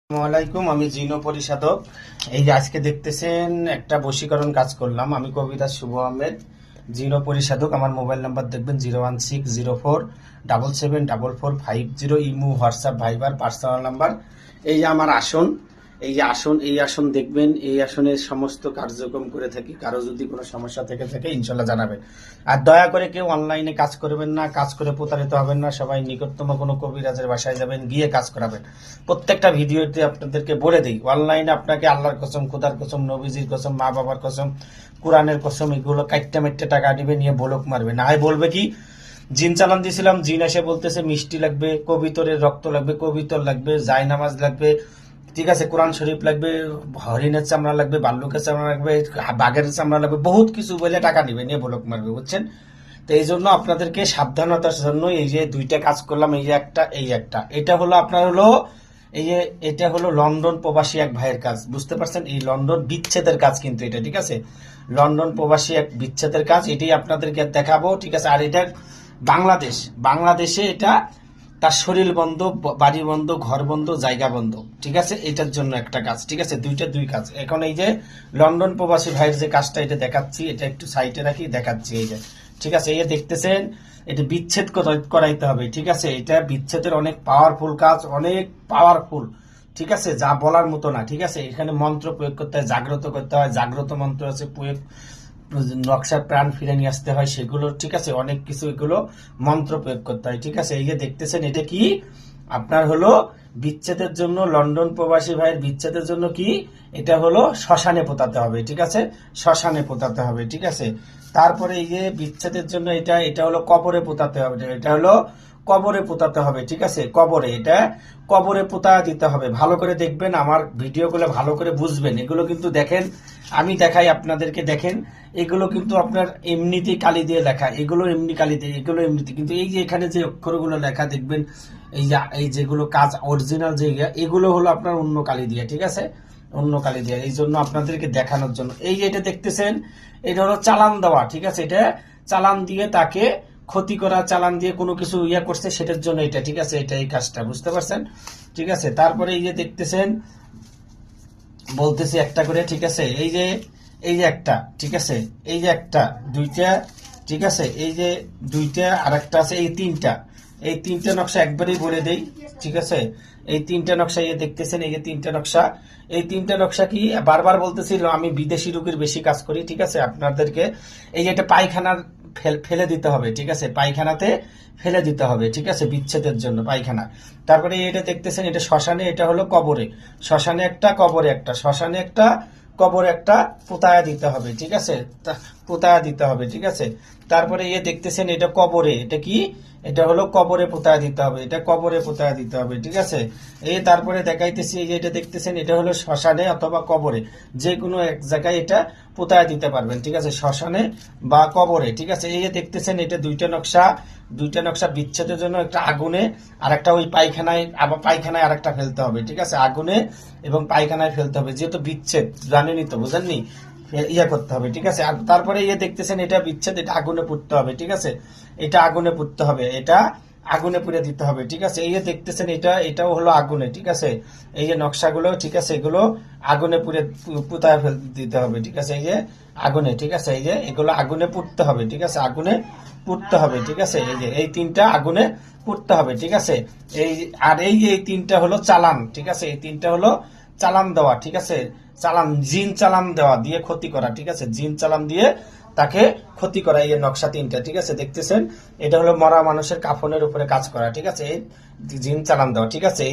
আসসালামাইকুম, আমি জিনো পরিশোধক। এই যে আজকে দেখতেছেন একটা বশীকরণ কাজ করলাম। আমি কবিতা শুভ আহমেদ, জিনো পরিশোধক। আমার মোবাইল নাম্বার দেখবেন 01604774450। Imo, WhatsApp, Viber personal number. এই যে আমার আসন, এই আসন দেখবেন। এই আসনের সমস্ত কার্যক্রম করে থাকি। কারো যদি কোনো সমস্যা থেকে থাকে ইনশাল্লাহ জানাবেন। আর দয়া করে কেউ অনলাইনে কাজ করবেন না, কাজ করে প্রতারিত হবেন না। সবাই নিকটতম কোনো কবিরাজের বাসায় যাবেন, গিয়ে কাজ করাবেন। প্রত্যেকটা ভিডিওতে আপনাদেরকে বলে দিই, অনলাইনে আপনাকে আল্লাহর কসম, খোদার কসম, নবীজির কসম, মা বাবার কসম, কোরআনের কসম, এগুলো কাইটটা মেট্টে টাকা দিবে, নিয়ে বলক মারবে। না হয় বলবে কি, জিন চালান দিয়েছিলাম, জিন এসে বলতেছে মিষ্টি লাগবে, কবিতরের রক্ত লাগবে, কবিতর লাগবে, জায়নামাজ লাগবে, ঠিক আছে, কোরআন শরীফ লাগবে, হরিণের চামড়া লাগবে, বাল্লুকের চামড়া লাগবে, বাঘের চামড়া লাগবে, বহুত কিছু বলে টাকা নিবে, নিয়ে বলক মারবে, বুঝছেন? তো এই জন্য আপনাদেরকে সাবধানতার জন্য এই যে দুইটা কাজ করলাম। এই যে একটা, এটা হলো আপনার হলো, এই যে এটা হলো লন্ডন প্রবাসী এক ভাইয়ের কাজ, বুঝতে পারছেন? এই লন্ডন বিচ্ছেদের কাজ কিন্তু এটা, ঠিক আছে, লন্ডন প্রবাসী এক বিচ্ছেদের কাজ, এটাই আপনাদেরকে দেখাবো, ঠিক আছে। আর এটা বাংলাদেশে এটা তার শরীর বন্ধ, বাড়ি বন্ধ, ঘর বন্ধ, জায়গা বন্ধ, ঠিক আছে। এটার জন্য একটা কাজ, ঠিক আছে, দুই কাজ। এখন এই যে লন্ডন প্রবাসী ভাইয়ের যে কাজটা এটা দেখাচ্ছি, এটা একটু সাইডে রাখি, দেখাচ্ছি। এই যে, ঠিক আছে, এই দেখতেছেন, এটা বিচ্ছেদ করাইতে হবে, ঠিক আছে। এটা বিচ্ছেদের অনেক পাওয়ারফুল কাজ, অনেক পাওয়ারফুল, ঠিক আছে, যা বলার মতো না, ঠিক আছে। এখানে মন্ত্র প্রয়োগ করতে হয়, জাগ্রত করতে হয়, জাগ্রত মন্ত্র আছে, প্রয়োগ, নকশার প্রাণ ফিরে নিয়ে আসতে হয়, সেগুলো, ঠিক আছে, অনেক কিছু, এগুলো মন্ত্র প্রয়োগ করতে হয়, ঠিক আছে। এই যে দেখতেছেন, এটা কি আপনার হলো বিচ্ছেদের জন্য, লন্ডন প্রবাসী ভাইয়ের বিচ্ছেদের জন্য কি, এটা হলো শ্মশানে পোতাতে হবে, ঠিক আছে, শ্মশানে পোতাতে হবে, ঠিক আছে। তারপরে এই যে বিচ্ছেদের জন্য এটা হলো কবরে পোতাতে হবে, এটা হলো কবরে পোতাতে হবে, ঠিক আছে, কবরে, এটা কবরে পোতা দিতে হবে। ভালো করে দেখবেন, আমার ভিডিওগুলো ভালো করে বুঝবেন। এগুলো কিন্তু দেখেন, আমি দেখাই আপনাদেরকে, দেখেন, এগুলো কিন্তু আপনার এমনিতেই কালি দিয়ে লেখা, এগুলো এমনি কালি দিয়ে, এগুলো এমনিতে, কিন্তু এই যে এখানে যে অক্ষরগুলো লেখা দেখবেন, এই যেগুলো কাজ অরিজিনাল যে, এগুলো হলো আপনার অন্য কালি দিয়ে, ঠিক আছে, অন্য কালি দিয়ে। এই জন্য আপনাদেরকে দেখানোর জন্য। এই যে এটা দেখতেছেন, এটা হলো চালান দেওয়া, ঠিক আছে, এটা চালান দিয়ে তাকে ক্ষতি করা, চালান দিয়ে কোনো কিছু ইয়া করছে, সেটার জন্য এটা, ঠিক আছে, এটা এই কাজটা, বুঝতে পারছেন, ঠিক আছে। তারপরে এই যে দেখতেছেন, বলতেছি একটা করে, ঠিক আছে, এই যে একটা, ঠিক আছে, এই যে একটা, দুইটা, ঠিক আছে, এই যে দুইটা, আর একটা আছে, এই তিনটা নকশা একবারেই বলে দেই, ঠিক আছে। এই তিনটা নকশা এই দেখতেছেন, এই যে তিনটা নকশা, এই তিনটা নকশা কি, বারবার বলতেছিল, আমি বিদেশি রোগীর বেশি কাজ করি, ঠিক আছে, আপনাদেরকে। এই যে এটা পায়খানার ফেলে দিতে হবে, ঠিক আছে, পায়খানাতে ফেলে দিতে হবে, ঠিক আছে, বিচ্ছেদের জন্য পায়খানা। তারপরে এটা দেখতেছেন, এটা শ্মশানে, এটা হলো কবরে, শ্মশানে একটা, কবরে একটা, শ্মশানে একটা, কবরে একটা পোতায়া দিতে হবে, ঠিক আছে, পোতায়া দিতে হবে, ঠিক আছে। তারপরে দেখতেছেন, এটা কবরে, এটা কি, এটা হলো কবরে পোতায়া দিতে হবে, এটা কবরে পোতায়া দিতে হবে, ঠিক আছে। তারপরে দেখাইতেছি, এই যে এটা দেখতেছেন, এটা হলো শ্মশানে অথবা কবরে, যে কোনো এক জায়গায় এটা পোতায়া দিতে পারবেন, ঠিক আছে, শ্মশানে বা কবরে, ঠিক আছে। এই যে দেখতেছেন, এটা দুইটা নকশা বিচ্ছেদের জন্য, একটা আগুনে, আর একটা ওই পায়খানায়, আবার পায়খানায় আর একটা ফেলতে হবে, ঠিক আছে, আগুনে এবং পায়খানায় ফেলতে হবে, যেহেতু বিচ্ছেদ জানেনই তো, বুঝেননি, ইয়া করতে হবে, ঠিক আছে। আর তারপরে দেখতেছেন, এটা বিচ্ছেদ, এটা আগুনে পুড়তে হবে, ঠিক আছে, এটা আগুনে পুড়তে হবে, এটা আগুনে পুড়ে দিতে হবে, ঠিক আছে। এই যে দেখতেছেন, এটাও হলো আগুনে, ঠিক আছে, এই যে নকশাগুলো, ঠিক আছে, এগুলো আগুনে পুড়ে পুতায় দিতে হবে, ঠিক আছে, এই যে আগুনে, ঠিক আছে, এই যে এগুলো আগুনে পুড়তে হবে, ঠিক আছে, আগুনে পুড়তে হবে, ঠিক আছে। এই যে এই তিনটা আগুনে পুড়তে হবে, ঠিক আছে। এই তিনটা হলো চালান, ঠিক আছে, এই তিনটা হলো চালান দেওয়া, ঠিক আছে, চালান, জিন চালান দেওয়া দিয়ে ক্ষতি করা, ঠিক আছে, জিন চালান দিয়ে তাকে ক্ষতি করা, এই নকশা তিনটা, ঠিক আছে, দেখতেছেন, এটা হলো মরা মানুষের কাফনের উপরে কাজ করা, ঠিক আছে, এই জিন চালান দেওয়া, ঠিক আছে,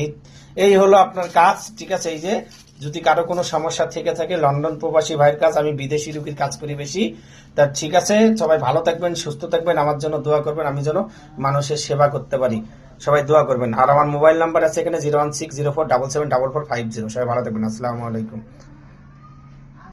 এই হলো আপনার কাজ, ঠিক আছে। এই যে যদি কারো কোনো সমস্যা থেকে থাকে, লন্ডন প্রবাসী ভাইয়ের কাজ, আমি বিদেশি রোগীর কাজ করি বেশি, তা ঠিক আছে, সবাই ভালো থাকবেন, সুস্থ থাকবেন, আমার জন্য দোয়া করবেন, আমি যেন মানুষের সেবা করতে পারি, সবাই দোয়া করবেন। আর আমার মোবাইল নাম্বার আছে এখানে 01604774450। সবাই ভালো থাকবেন, আসসালামু আলাইকুম।